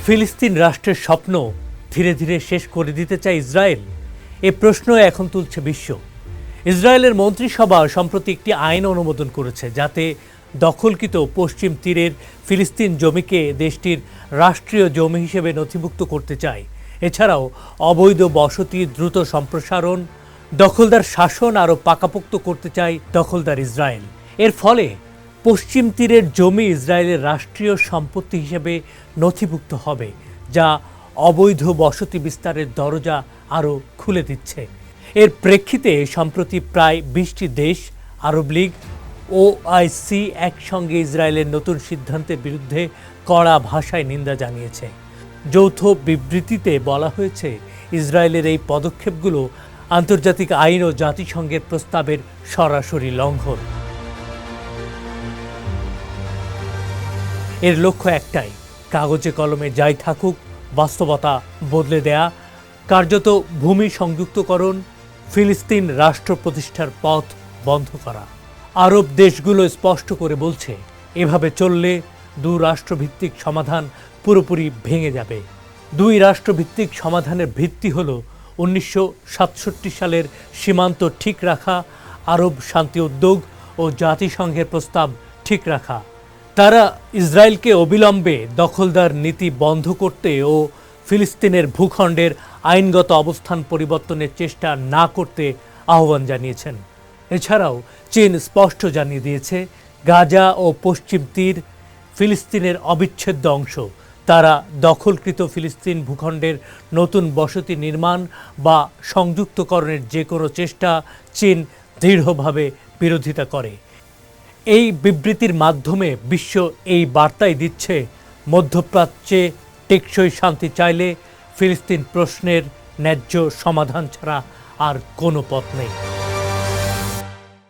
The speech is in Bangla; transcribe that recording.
ফিলিস্তিন রাষ্ট্রের স্বপ্ন ধীরে ধীরে শেষ করে দিতে চায় ইসরায়েল। এ প্রশ্ন এখন তুলছে বিশ্ব। ইসরায়েলের মন্ত্রিসভা সম্প্রতি একটি আইন অনুমোদন করেছে, যাতে দখলকৃত পশ্চিম তীরের ফিলিস্তিন জমিকে দেশটির রাষ্ট্রীয় জমি হিসেবে নথিভুক্ত করতে চায়। এছাড়াও অবৈধ বসতি দ্রুত সম্প্রসারণ, দখলদার শাসন আরও পাকাপোক্ত করতে চায় দখলদার ইসরায়েল। এর ফলে পশ্চিম তীরের জমি ইসরায়েলের রাষ্ট্রীয় সম্পত্তি হিসেবে নথিভুক্ত হবে, যা অবৈধ বসতি বিস্তারের দরজা আরও খুলে দিচ্ছে। এর প্রেক্ষিতে সম্প্রতি প্রায় 20টি দেশ, আরব লীগ, OIC একসঙ্গে ইসরায়েলের নতুন সিদ্ধান্তের বিরুদ্ধে কড়া ভাষায় নিন্দা জানিয়েছে। যৌথ বিবৃতিতে বলা হয়েছে, ইসরায়েলের এই পদক্ষেপগুলো আন্তর্জাতিক আইন ও জাতিসংঘের প্রস্তাবের সরাসরি লঙ্ঘন। এর লক্ষ্য একটাই, কাগজে কলমে যাই থাকুক, বাস্তবতা বদলে দেয়া, কার্যত ভূমি সংযুক্তকরণ, ফিলিস্তিন রাষ্ট্র প্রতিষ্ঠার পথ বন্ধ করা। আরব দেশগুলো স্পষ্ট করে বলছে, এভাবে চললে রাষ্ট্রভিত্তিক সমাধান পুরোপুরি ভেঙে যাবে। রাষ্ট্রভিত্তিক সমাধানের ভিত্তি হল 1967 সালের সীমান্ত ঠিক রাখা, আরব শান্তি উদ্যোগ ও জাতিসংঘের প্রস্তাব ঠিক রাখা। তারা ইসরায়েলকে অবিলম্বে দখলদার নীতি বন্ধ করতে ও ফিলিস্তিনের ভূখণ্ডের আইনগত অবস্থান পরিবর্তনের চেষ্টা না করতে আহ্বান জানিয়েছেন। এছাড়াও চীন স্পষ্ট জানিয়ে দিয়েছে, গাজা ও পশ্চিম তীর ফিলিস্তিনের অবিচ্ছেদ্য অংশ। তারা দখলকৃত ফিলিস্তিন ভূখণ্ডের নতুন বসতি নির্মাণ বা সংযুক্তকরণের যে কোনো চেষ্টা চীন দৃঢ়ভাবে বিরোধিতা করে। এই বিবৃতির মাধ্যমে বিশ্ব এই বার্তাই দিচ্ছে, মধ্যপ্রাচ্যে টেকসই শান্তি চাইলে ফিলিস্তিন প্রশ্নের ন্যায্য সমাধান ছাড়া আর কোনো পথ নেই।